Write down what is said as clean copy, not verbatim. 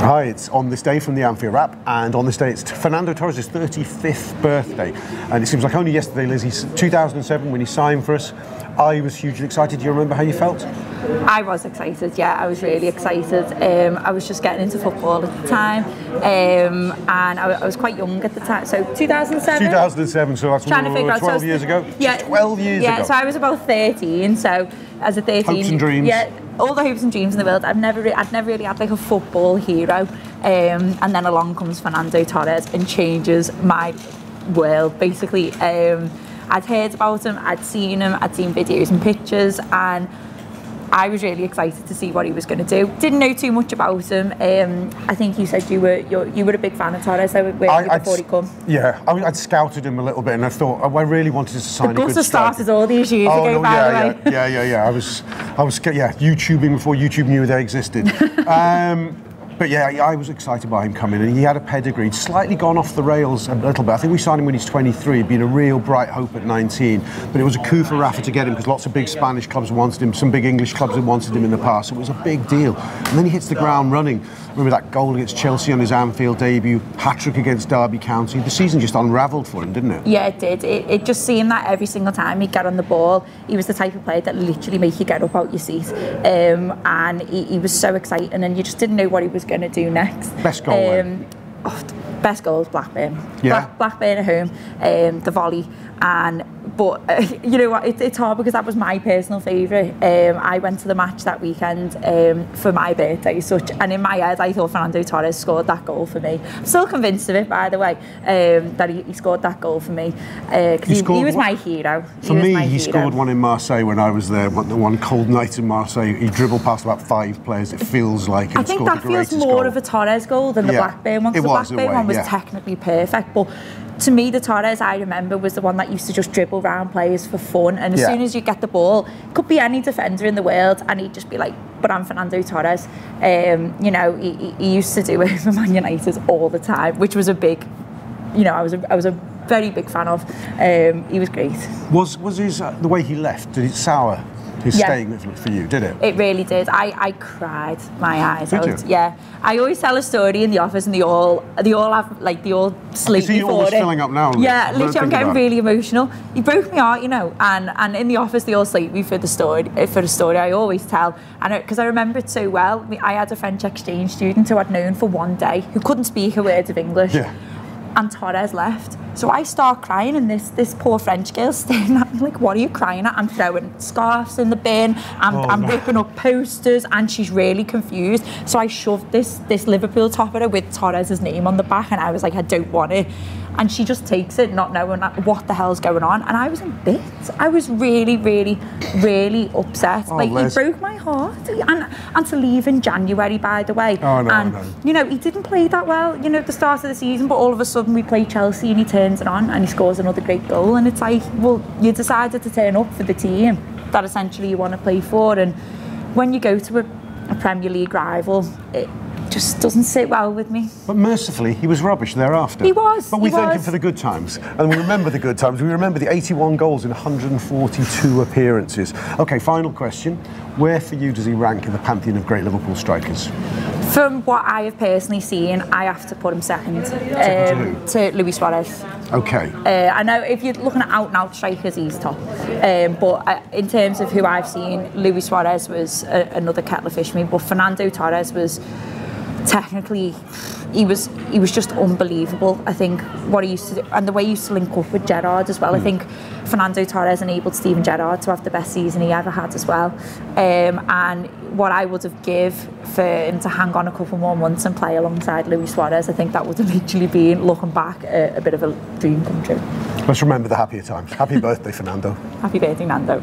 Hi, it's On This Day from the Anfield Wrap, and on this day it's Fernando Torres' 35th birthday, and it seems like only yesterday, Lizzie, 2007 when he signed for us. I was hugely excited. Do you remember how you felt? I was excited, yeah, I was really excited. I was just getting into football at the time, and I was quite young at the time, so 2007? 2007, so that's 12 years ago? Yeah, 12 years ago. Yeah, so I was about 13, so as a 13... Hopes and dreams. Yeah, all the hopes and dreams in the world. I'd never really had like a football hero, and then along comes Fernando Torres and changes my world, basically. I'd heard about him, I'd seen videos and pictures, and I was really excited to see what he was going to do. Didn't know too much about him. I think you said you were a big fan of Torres, so before he come. Yeah, I'd scouted him a little bit, and I thought I really wanted to sign a good striker. Started all these years ago, by the way. Yeah. I was YouTubing before YouTube knew they existed. But yeah, I was excited by him coming in. He had a pedigree, slightly gone off the rails a little bit. I think we signed him when he's 23, been a real bright hope at 19. But it was a coup for Rafa to get him because lots of big Spanish clubs wanted him, some big English clubs had wanted him in the past. So it was a big deal. And then he hits the ground running. Remember that goal against Chelsea on his Anfield debut, hat-trick against Derby County. The season just unravelled for him, didn't it? Yeah, it did. It just seemed that every single time he'd get on the ball, he was the type of player that literally make you get up out your seat. And he was so exciting, and you just didn't know what he was going to do next. Best goal best goal was Blackburn. Yeah. Blackburn at home, the volley. But you know what, it's hard because that was my personal favourite. I went to the match that weekend for my birthday and in my head I thought Fernando Torres scored that goal for me. I'm still convinced of it, by the way, that he scored that goal for me, because he was my hero. For me, he scored one in Marseille when I was there, one cold night in Marseille. He dribbled past about 5 players, it feels like. I think that feels more of a Torres goal than the Blackburn one, because the Blackburn one was technically perfect, but to me, the Torres I remember was the one that used to just dribble around players for fun, and as soon as you get the ball, could be any defender in the world, and he'd just be like, but I'm Fernando Torres. You know, he used to do it for Man United all the time, which was a big, you know, I was a very big fan of. He was great. Was his the way he left, did it sour his staying for you, did it? It really did. I cried my eyes out. Did you? Yeah. I always tell a story in the office, and they all have like they all slate me for it. You're filling up now. Yeah, literally, I'm getting really emotional. He broke my heart, you know, and in the office they all slate me for the story. I always tell, and because I remember it so well. I had a French exchange student who I'd known for one day who couldn't speak a word of English. Yeah. And Torres left. So I start crying, and this poor French girl staring at me like, what are you crying at? I'm throwing scarves in the bin, I'm ripping up posters, and she's really confused. So I shoved this Liverpool top at her with Torres' name on the back, and I was like, I don't want it. And she just takes it, not knowing what the hell's going on. And I was in bits. I was really, really, really upset. Like, he broke my heart. And to leave in January, by the way. You know, he didn't play that well, you know, at the start of the season, but all of a sudden we play Chelsea and he turns it on and he scores another great goal. And it's like, well, you decided to turn up for the team that essentially you want to play for. And when you go to a Premier League rival, it just doesn't sit well with me. But mercifully, he was rubbish thereafter. He was. But we thank him for the good times. And we remember the good times. We remember the 81 goals in 142 appearances. OK, final question. Where for you does he rank in the pantheon of great Liverpool strikers? From what I have personally seen, I have to put him second to Luis Suarez. OK. I know if you're looking at out-and-out strikers, he's top. But in terms of who I've seen, Luis Suarez was another kettle of fish for me. But Fernando Torres was technically, he was just unbelievable. I think what he used to do, and the way he used to link up with Gerrard as well. I think Fernando Torres enabled Steven Gerrard to have the best season he ever had as well. And what I would have give for him to hang on a couple more months and play alongside Luis Suarez, I think that would have literally been, looking back, a bit of a dream come true. Let's remember the happier times. Happy birthday, Fernando. Happy birthday, Nando.